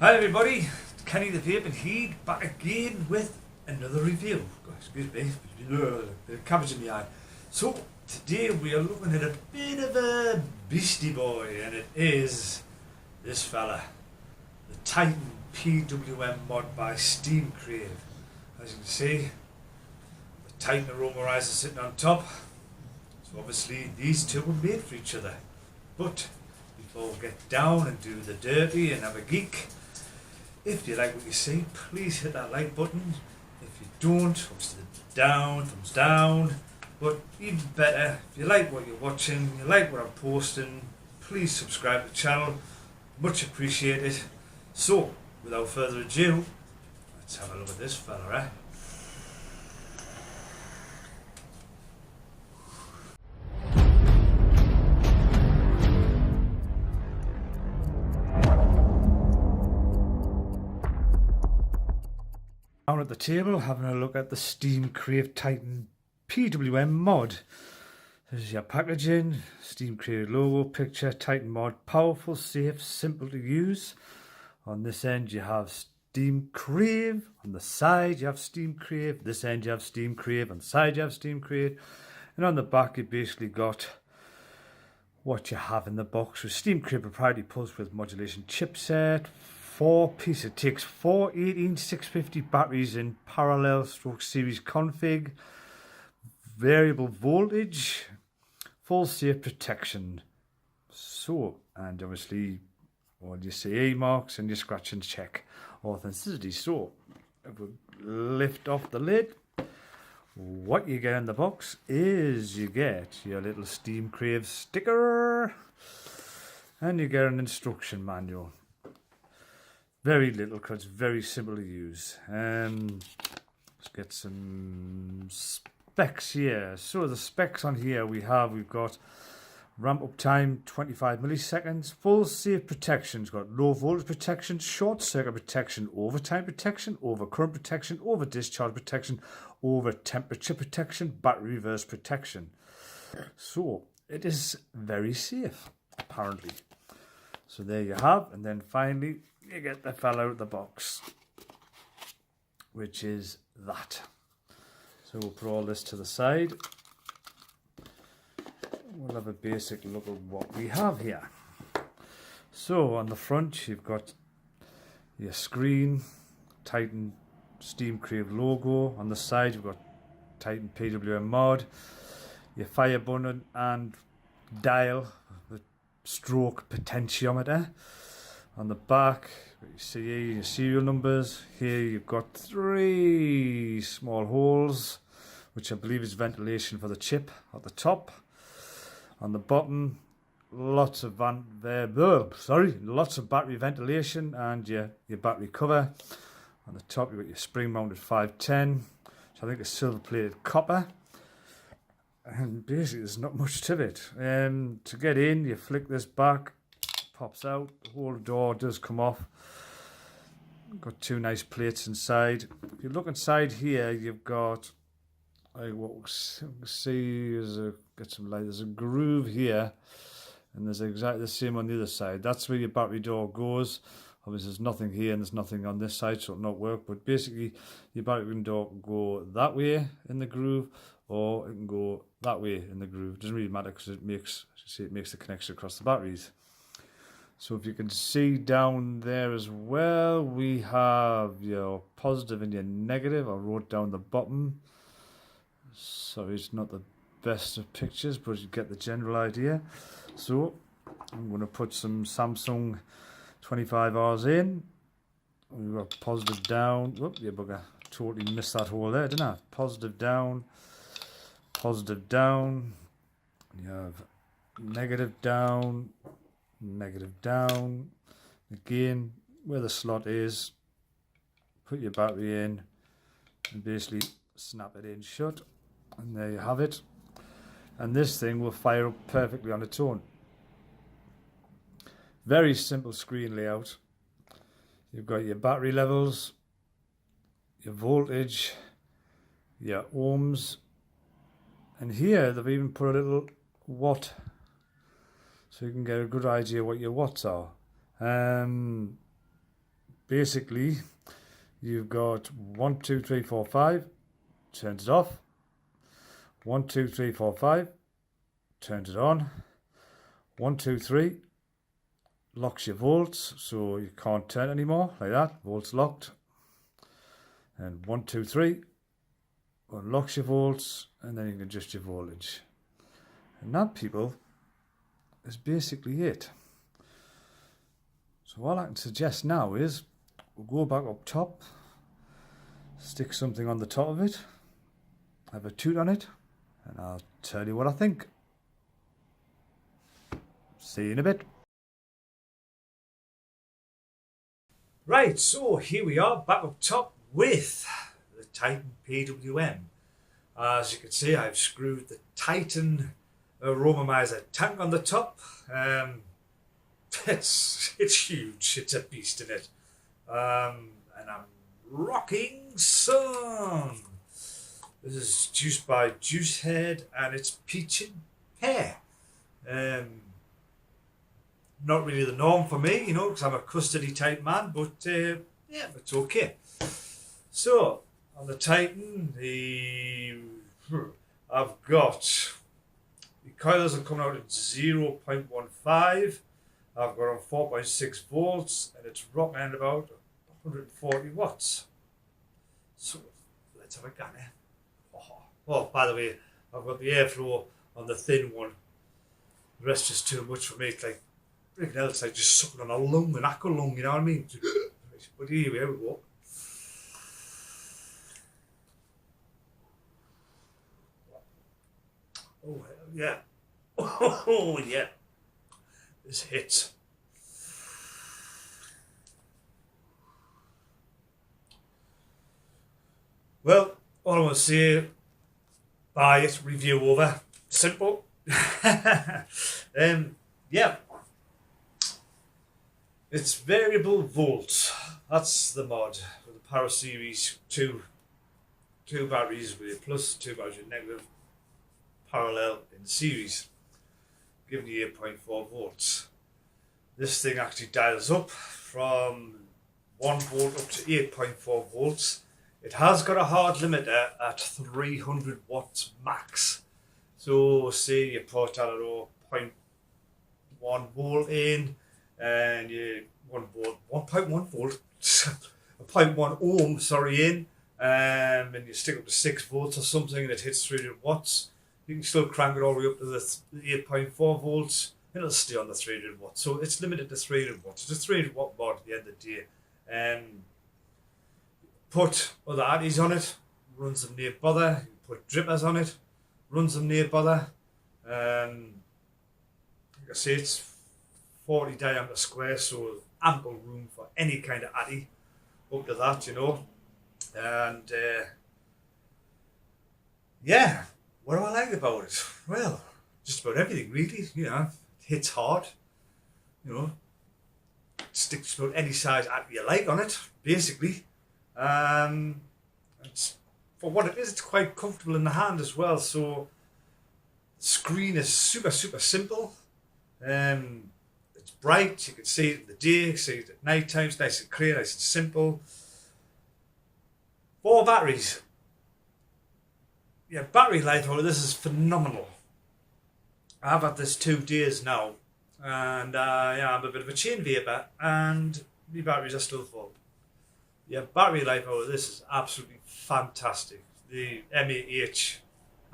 Hi everybody, it's Kenny the Vaping Heed back again with another review. Excuse me, the cabbage in my eye. So today we are looking at a bit of a beastie boy, and it is this fella, the Titan PWM mod by steamcrave. As you can see, the Titan aromamizer sitting on top. So obviously these two were made for each other. But before we get down and do the dirty and have a geek, if you like what you see, please hit that like button. If you don't, obviously thumbs down. But even better, if you like what you're watching, you like what I'm posting, please subscribe to the channel. Much appreciated. So, without further ado, let's have a look at this fella, eh? Down at the table, having a look at the steamcrave Titan PWM mod. This is your packaging, steamcrave logo, picture, Titan mod, powerful, safe, simple to use. On this end you have steamcrave, on the side you have steamcrave, this end you have steamcrave, on the side you have steamcrave, and on the back you basically got what you have in the box with steamcrave proprietary pulse width modulation chipset. 4-piece, it takes 4 18650 batteries in parallel stroke series config, variable voltage, full safe protection. So, and obviously all your CE marks and your scratch and check authenticity. So if we lift off the lid, what you get in the box is you get your little steamcrave sticker and you get an instruction manual. Very little because it's very simple to use. Let's get some specs here. So the specs on here we've got ramp up time 25 milliseconds, full safe protection. It's got low voltage protection, short circuit protection, overtime protection, over current protection, over discharge protection, over temperature protection, battery reverse protection. So it is very safe apparently. So there you have, and then finally you get the fella out of the box, which is that. So we'll put all this to the side. We'll have a basic look at what we have here. So on the front you've got your screen, Titan steamcrave logo. On the side you've got Titan PWM mod, your fire button and dial, the stroke potentiometer. On the back, you see your serial numbers. Here you've got 3 small holes, which I believe is ventilation for the chip at the top. On the bottom, lots of battery ventilation and your battery cover. On the top, you've got your spring-mounted 510, which I think is silver-plated copper. And basically, there's not much to it. To get in, you flick this back. Pops out, the whole door does come off. Got 2 nice plates inside. If you look inside here, you've got what we can see is get some light. There's a groove here, and there's exactly the same on the other side. That's where your battery door goes. Obviously, there's nothing here and there's nothing on this side, so it'll not work. But basically, your battery door can go that way in the groove, or it can go that way in the groove. It doesn't really matter because it makes the connection across the batteries. So if you can see down there as well, we have your positive and your negative. I wrote down the bottom. Sorry, it's not the best of pictures, but you get the general idea. So I'm going to put some Samsung 25Rs in. We've got positive down. Whoop, you bugger. Totally missed that hole there, didn't I? Positive down. Positive down. You have negative down. Negative down. Again, where the slot is, put your battery in and basically snap it in shut, and there you have it. And this thing will fire up perfectly on its own. Very simple screen layout. You've got your battery levels, your voltage, your ohms, and here they've even put a little watt, so you can get a good idea what your watts are. basically you've got 1, 2, 3, 4, 5, turns it off. 1, 2, 3, 4, 5, turns it on. 1, 2, 3, locks your volts, so you can't turn anymore, like that, volts locked. And 1, 2, 3, unlocks your volts, and then you can adjust your voltage. And that, people, is basically it. So all I can suggest now is we'll go back up top, stick something on the top of it, have a toot on it, and I'll tell you what I think. See you in a bit. Right, so here we are back up top with the Titan PWM. As you can see, I've screwed the Titan aromamizer tank on the top. It's huge, it's a beast in it. And I'm rocking some. This is Juice by Juicehead, and it's peach and pear. Not really the norm for me, you know, because I'm a custardy type man, but yeah, it's okay. So on the Titan, I've got the coils are coming out at 0.15. I've got on 4.6 volts, and it's rocking at about 140 watts. So let's have a gun here. Oh, by the way, I've got the airflow on the thin one. The rest is too much for me. It's like everything else, like just sucking on a lung, an aqua lung, you know what I mean? But here we go. Oh yeah. Oh yeah. This hits. Well, all I want to say, buy it, review over. Simple. Yeah. It's variable volt. That's the mod with the Power Series 2 batteries with plus, 2 batteries with negative, parallel in series, giving you 8.4 volts. This thing actually dials up from 1 volt up to 8.4 volts. It has got a hard limiter at 300 watts max. So say you put, I don't know, 0.1 volt in, and you 1.1 volt, a 0.1 ohm, sorry, in, and you stick up to 6 volts or something, and it hits 300 watts. You can still crank it all the way up to the 8.4 volts, and it'll stay on the 300 watts. So it's limited to 300 watts. It's a 300 watt mod at the end of the day. Put other addies on it, runs them near bother. You put drippers on it, runs them near bother. Like I say, it's 40 diameter square, so ample room for any kind of addy up to that, you know. And yeah, what do I like about it? Well, just about everything really, you know. It hits hard, you know. Sticks about any size addy you like on it, basically. It's, for what it is, it's quite comfortable in the hand as well. So the screen is super simple. It's bright, you can see it in the day, you can see it at night time. It's nice and clear, nice and simple. 4 batteries. Yeah, battery life out of this is phenomenal. I've had this 2 days now, and yeah, I'm a bit of a chain vapor, and my batteries are still full. Yeah, battery life out of this is absolutely fantastic. The mAh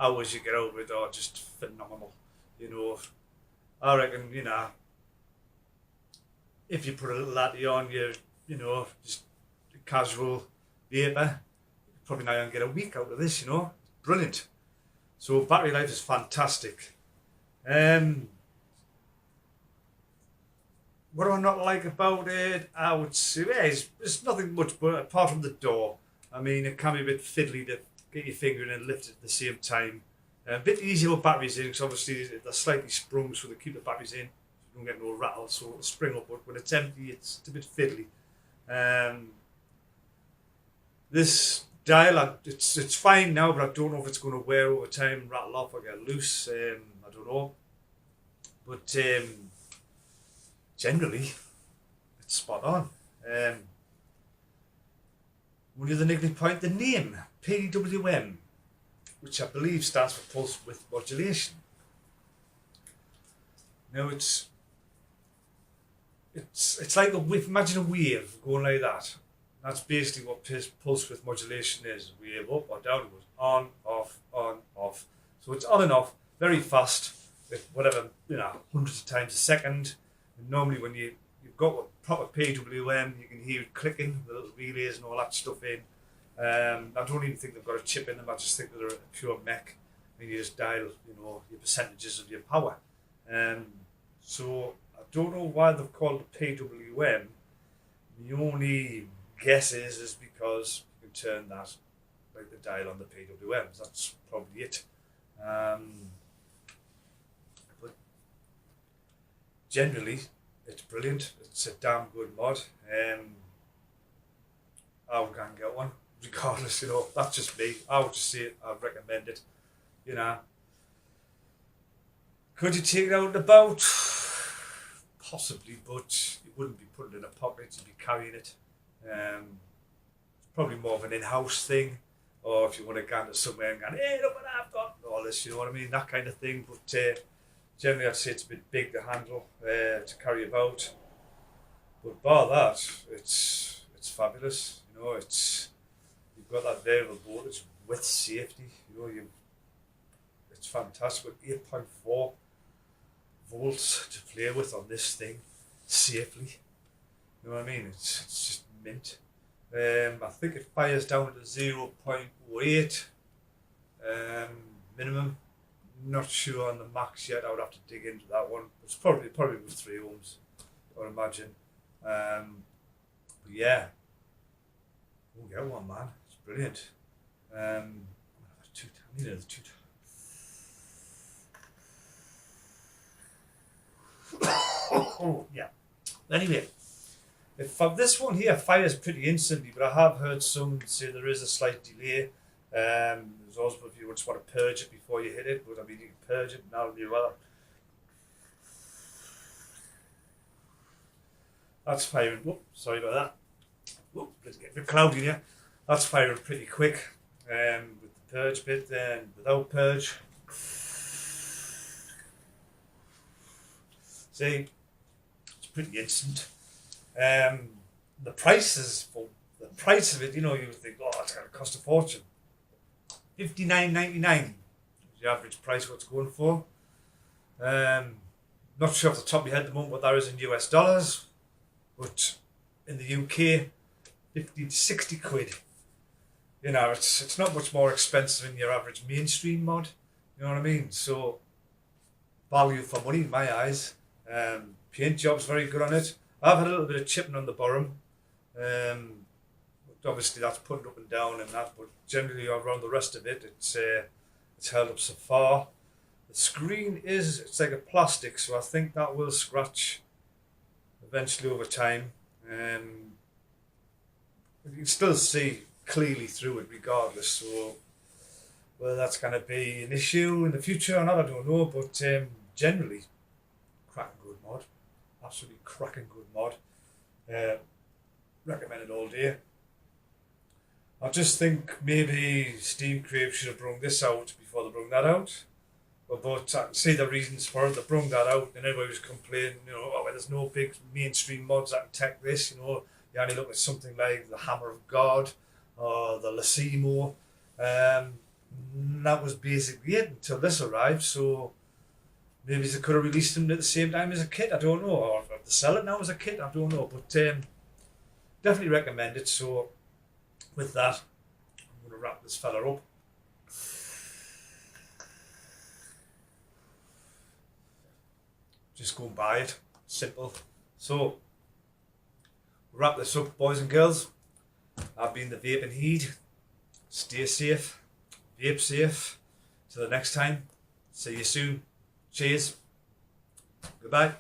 hours you get out of it are just phenomenal. You know, I reckon, you know, if you put a little latty on, you know, just a casual vapor, you're probably not going to get a week out of this, you know. Brilliant. So battery life is fantastic. What do I not like about it? I would say, yeah, it's nothing much, but apart from the door. I mean, it can be a bit fiddly to get your finger in and lift it at the same time. A bit easier with batteries in, because obviously they're slightly sprung, so they keep the batteries in. So you don't get no rattle, so it'll spring up. But when it's empty, it's a bit fiddly. This dial, it's fine now, but I don't know if it's going to wear over time, rattle off or get loose. I don't know. But generally, it's spot on. Only other negative point, the name, PWM, which I believe stands for pulse width modulation. Now it's like a wave, imagine a wave going like that. That's basically what pulse width modulation is. Wave up or down, it goes on, off. So it's on and off, very fast, with whatever, hundreds of times a second. And normally when you've got a proper PWM, you can hear it clicking, the little relays and all that stuff in. I don't even think they've got a chip in them, I just think they're a pure mech. And you just dial, your percentages of your power. So I don't know why they've called it PWM. The only guess is because you can turn that, like the dial on the PWMs. That's probably it. But generally, it's brilliant. It's a damn good mod. I would go and get one, regardless. That's just me. I would just say it. I'd recommend it. Could you take it out and about? Possibly, but you wouldn't be putting it in a pocket. You'd be carrying it. It's probably more of an in-house thing, or if you want to go into somewhere and go, hey, look what I've got, all this, you know what I mean, that kind of thing. But generally, I'd say it's a bit big to handle, to carry about. But bar that, it's fabulous. You've got that variable voltage with safety. It's fantastic with 8.4 volts to play with on this thing safely. You know what I mean? It's just mint. I think it fires down to 0.8 minimum. Not sure on the max yet. I would have to dig into that one. It's probably with 3 ohms, I would imagine. But yeah, we'll get one, man. It's brilliant. I need another 2 times. Oh yeah. Anyway, this one here fires pretty instantly, but I have heard some say there is a slight delay. There's also if you just want to purge it before you hit it, but I mean you can purge it now you well. That's firing. Whoop, sorry about that. Whoop, let's get a bit cloudy here. That's firing pretty quick. With the purge bit, then without purge. See, it's pretty instant. The price of it, you would think, oh, it's going to cost a fortune. $59.99 is the average price what it's going for. Not sure off the top of my head at the moment what that is in US dollars, but in the UK, 50 to 60 quid. It's not much more expensive than your average mainstream mod. You know what I mean? So, value for money in my eyes. Paint job's very good on it. I've had a little bit of chipping on the bottom. Obviously that's putting up and down and that, but generally around the rest of it, it's held up so far. The screen it's like a plastic, so I think that will scratch eventually over time. You can still see clearly through it regardless, so whether that's going to be an issue in the future or not, I don't know, but generally, cracking good mod. Absolutely cracking good mod. Recommend it all day. I just think maybe steamcrave should have brought this out before they brought that out. But I can see the reasons for it. They brought that out and everybody was complaining, oh, well, there's no big mainstream mods that can tech this, you only look at something like the Hammer of God or the Lacimo. That was basically it until this arrived, so maybe they could have released them at the same time as a kit, I don't know, or if they sell it now as a kit, I don't know, but definitely recommend it. So with that, I'm going to wrap this fella up. Just go and buy it, simple. So, wrap this up, boys and girls. I've been the Vaping Heed. Stay safe, vape safe. Till the next time, see you soon. Cheers. Goodbye.